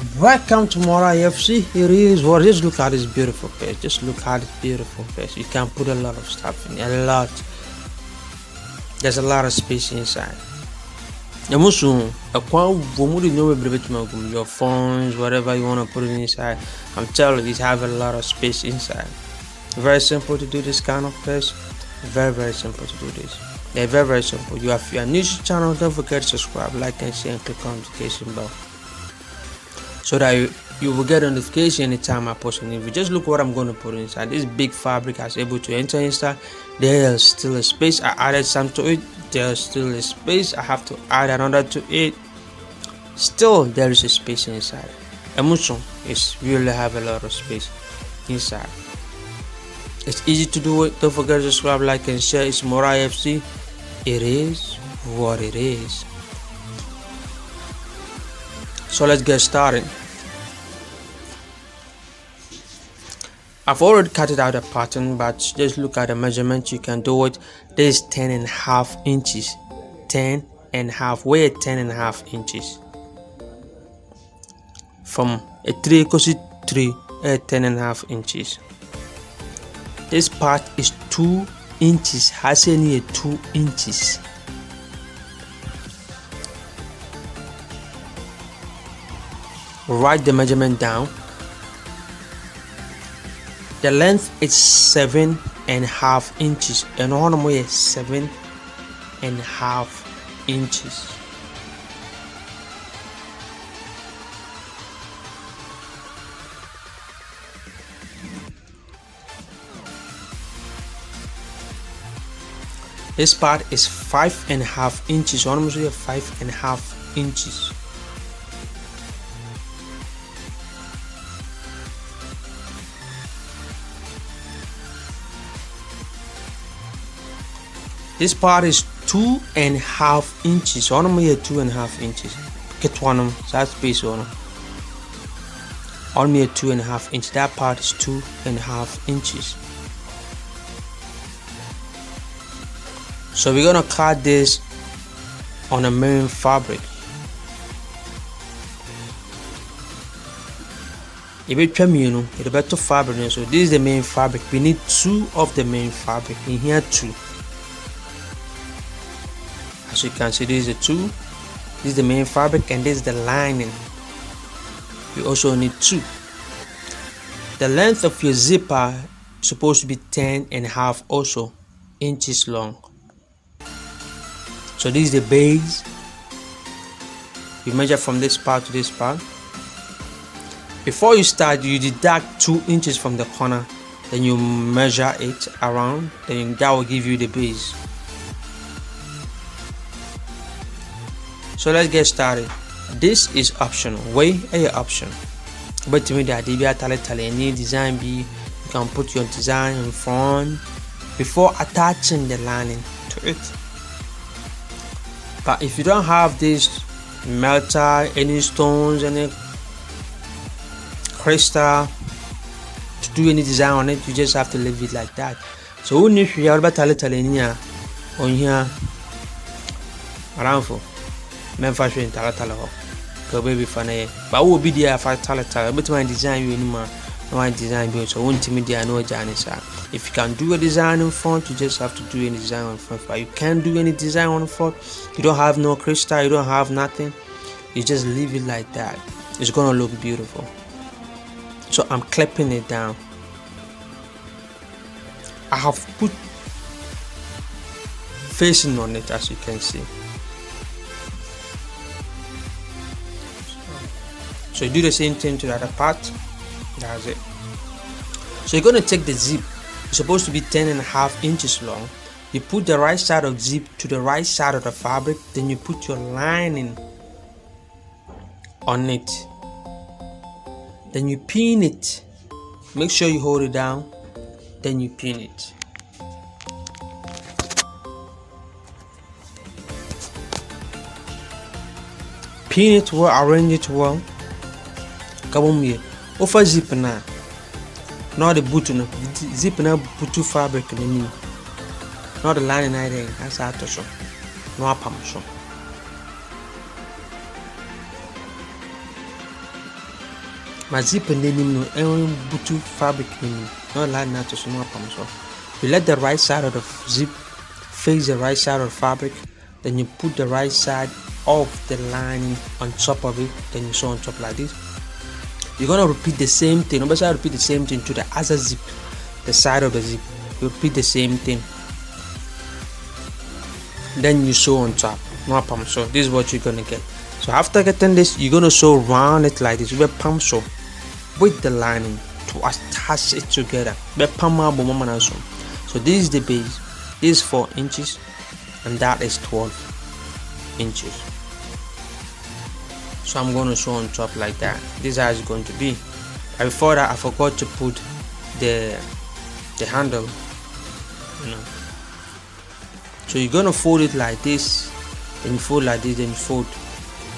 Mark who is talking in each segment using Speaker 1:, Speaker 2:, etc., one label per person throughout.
Speaker 1: Welcome to Mora FC. It is what? Just look at this beautiful page. Just look at this beautiful page. You can put a lot of stuff in. A lot. There's a lot of space inside. Your phones, whatever you want to put it inside. I'm telling you, have a lot of space inside. Very simple to do this kind of page. Very simple to do this. They're very simple. If you are new to the channel, don't forget to subscribe, like, and share, and click on the notification bell, so that you will get a notification anytime I post a new video. Just look what I'm going to put inside. This big fabric is able to enter inside. There's still a space. I added some to it. There's still a space. I have to add another to it. Still, there is a space inside. Emotion is really have a lot of space inside. It's easy to do it. Don't forget to subscribe, like, and share. It's Mora FC. It is what it is. So let's get started. I've already cut it out a pattern, but just look at the measurement. You can do it. This is 10.5 inches. 10.5. We're at 10.5 inches. From a 3 equals 3 at 10.5 inches. This part is 2 inches. Has any 2 inches. Write the measurement down. The length is 7.5 inches, and on way 7.5 inches. This part is 5.5 inches, almost 5.5 inches. This part is 2.5 inches. On me 2.5 inches. Get one that space on me 2.5 inches. That part is 2.5 inches. So we're gonna cut this on a main fabric. If it's better fabric. So this is the main fabric. We need 2 of the main fabric. In here 2. As you can see, this is the 2. This is the main fabric, and this is the lining. You also need 2. The length of your zipper is supposed to be 10.5 also inches long. So this is the base. You measure from this part to this part. Before you start, you deduct 2 inches from the corner, then you measure it around, then that will give you the base. So let's get started. This is optional. Way a option. But to me, the idea any design be, you can put your design in front before attaching the lining to it. But if you don't have this melter, any stones, any crystal to do any design on it, you just have to leave it like that. So when you are about on here around for fashion talatala ho baby fana but will be there for talatala but my design you anymore no design be so won't media no janisa. If you can do a design in front, you just have to do any design on front. But you can't do any design on front, you don't have no crystal, you don't have nothing, you just leave it like that. It's gonna look beautiful. So I'm clipping it down. I have put facing on it, as you can see. So you do the same thing to the other part. That's it. So you're going to take the zip. It's supposed to be 10.5 inches long. You put the right side of zip to the right side of the fabric. Then you put your lining on it. Then you pin it. Make sure you hold it down. Then you pin it. Pin it well, arrange it well. Come here. Offer zip now. Not the boot no. Zip now put two fabric in the not the lining either. That's how to show. No apam show. my zip and then no butu fabric no lie not to small palm. So you let the right side of the zip face the right side of the fabric, then you put the right side of the lining on top of it, then you sew on top like this. You're gonna repeat the same thing. Remember, I repeat the same thing to the other zip, the side of the zip. You repeat the same thing, then you sew on top. No palm. So this is what you're gonna get. So after getting this, you're gonna sew around it like this with palm sew with the lining to attach it together. So this is the base. This is 4 inches and that is 12 inches. So I'm going to sew on top like that. This is how it's going to be. And before that, I forgot to put the handle, So you're going to fold it like this, then you fold like this, then you fold,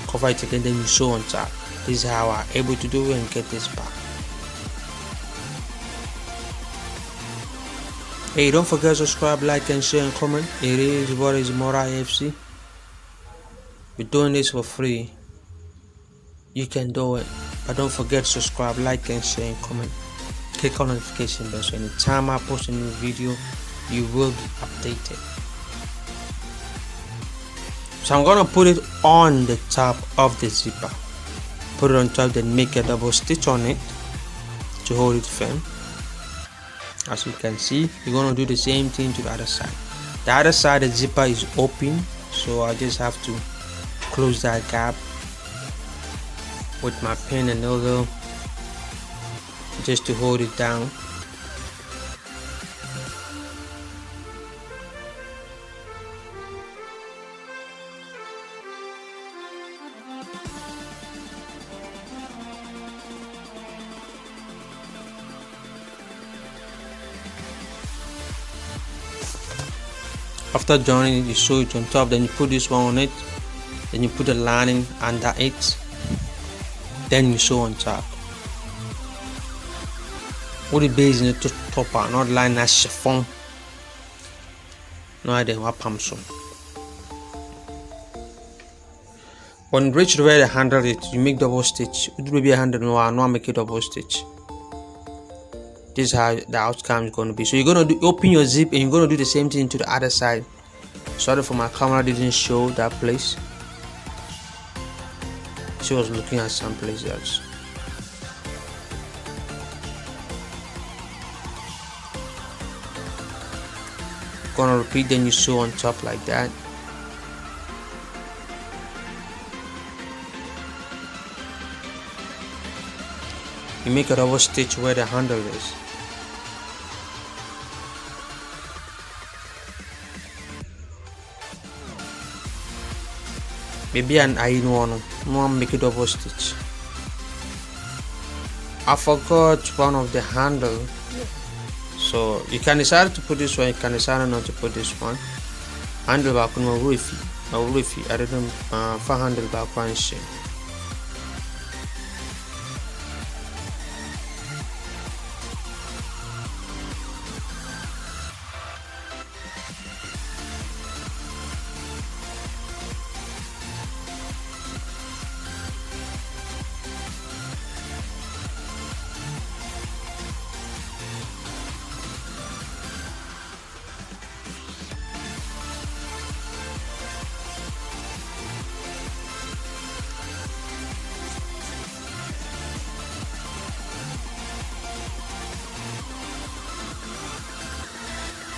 Speaker 1: cover it again, then you sew on top. This is how I'm able to do it and get this back. Hey, don't forget to subscribe, like and share and comment. It is what is Mora AFC. We're doing this for free. You can do it, but don't forget to subscribe, like and share and comment. Click on notification bell so anytime I post a new video you will be updated. So I'm gonna put it on the top of the zipper. Put it on top, then make a double stitch on it to hold it firm. As you can see, you're gonna do the same thing to the other side. The other side, the zipper is open, so I just have to close that gap with my pen and needle just to hold it down. After joining it, you sew it on top, then you put this one on it, then you put the lining under it, then you sew on top. With the base in the top part, not line as chiffon. No idea what palm sew. When you reach where the handle it, you make double stitch. It will be a handle, no, I know I make a double stitch. This is how the outcome is going to be. So you're going to open your zip and you're going to do the same thing to the other side. Sorry for my camera didn't show that place. She was looking at some place else. Gonna repeat, then you sew on top like that. You make a double stitch where the handle is. Maybe I no make a double stitch. I forgot one of the handle, so you can decide to put this one, you can decide not to put this one. Handle back on my roof, I didn't for handle back one shape.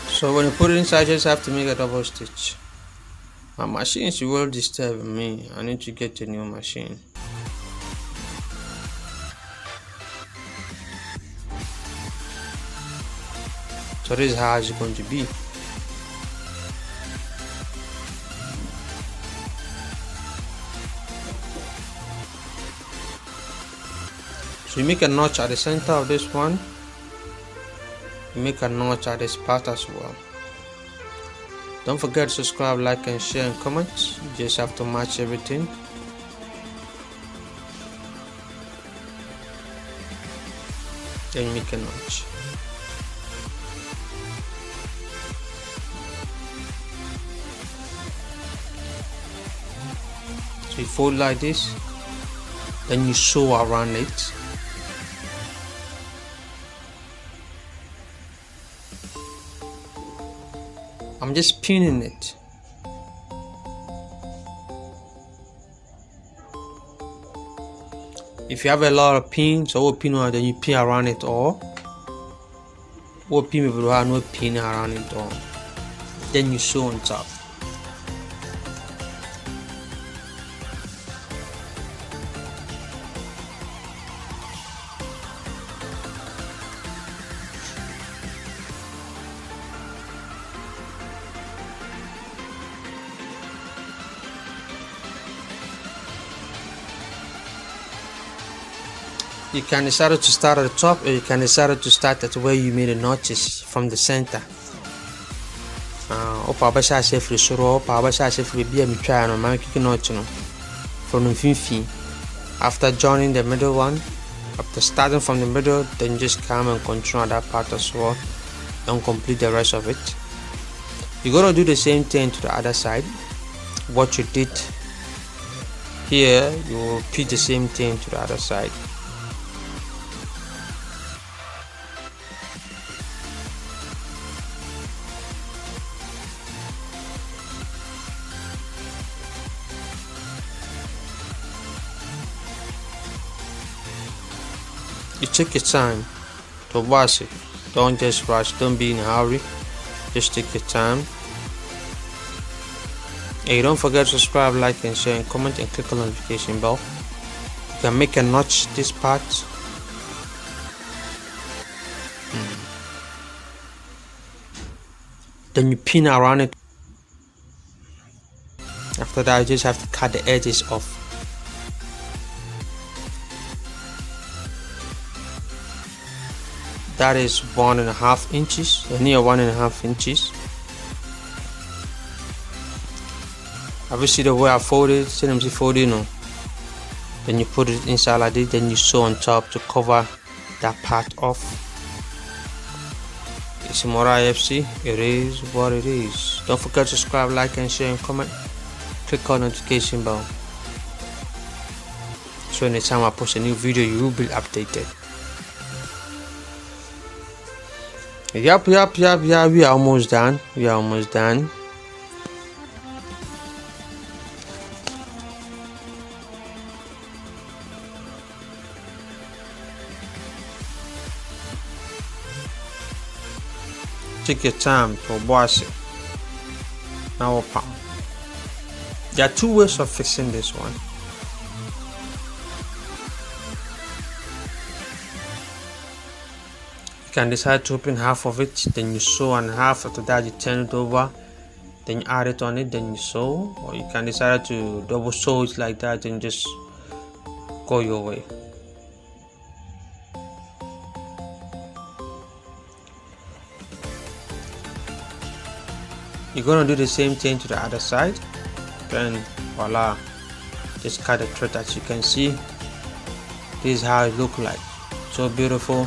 Speaker 1: So when you put it inside, you just have to make a double stitch. My machine is well disturbing me. I need to get a new machine. So this is how it's going to be. So you make a notch at the center of this one. You make a notch at this part as well. Don't forget to subscribe, like and share and comment. You just have to match everything. Then make a notch. So you fold like this, then you sew around it. I'm just pinning it. If you have a lot of pins, so what pin then you pin around it all. What pin will have no pin around it all. Then you sew on top. You can decide to start at the top, or you can decide to start at where you made the notches from the center. Opa basha sefri soro, opa basha sefri bia mi try no man kicking notch no from the fin. After joining the middle one, after starting from the middle, then just come and continue that part as well and complete the rest of it. You're gonna do the same thing to the other side. What you did here, you will repeat the same thing to the other side. You take your time to wash it. Don't just rush, don't be in a hurry. Just take your time. And don't forget to subscribe, like and share and comment and click on the notification bell. You can make a notch this part. Then you pin around it. After that, you just have to cut the edges off. That is 1.5 inches, near 1.5 inches. Have you seen the way I folded? See them folding no? Then you put it inside like this, then you sew on top to cover that part off. It's more IFC, it is what it is. Don't forget to subscribe, like and share and comment. Click on the notification bell, so anytime I post a new video you will be updated. Yep, we are almost done. Take your time to wash it. Now there are two ways of fixing this one. You can decide to open half of it, then you sew on half. After that you turn it over, then you add it on it, then you sew. Or you can decide to double sew it like that and just go your way. You're gonna do the same thing to the other side. Then voila, just cut the thread. As you can see, this is how it looks like. So beautiful.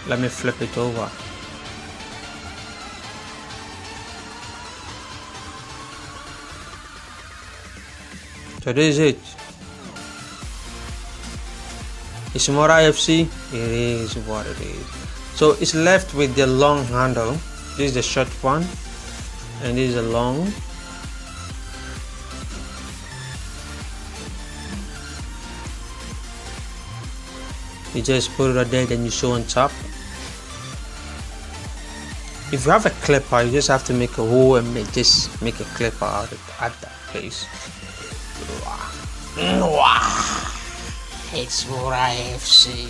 Speaker 1: Let me flip it over. So this is it. It's more IFC. It is what it is. So it's left with the long handle. This is the short one, and this is the long. You just put it right there, then you sew on top. If you have a clipper, you just have to make a hole and just make a clipper out at that place. It's more IFC.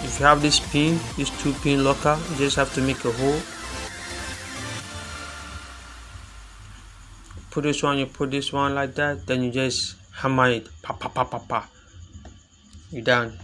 Speaker 1: If you have this pin, this 2-pin locker, you just have to make a hole. Put this one, you put this one like that, then you just hammer it, pa pa pa pa pa. You're done.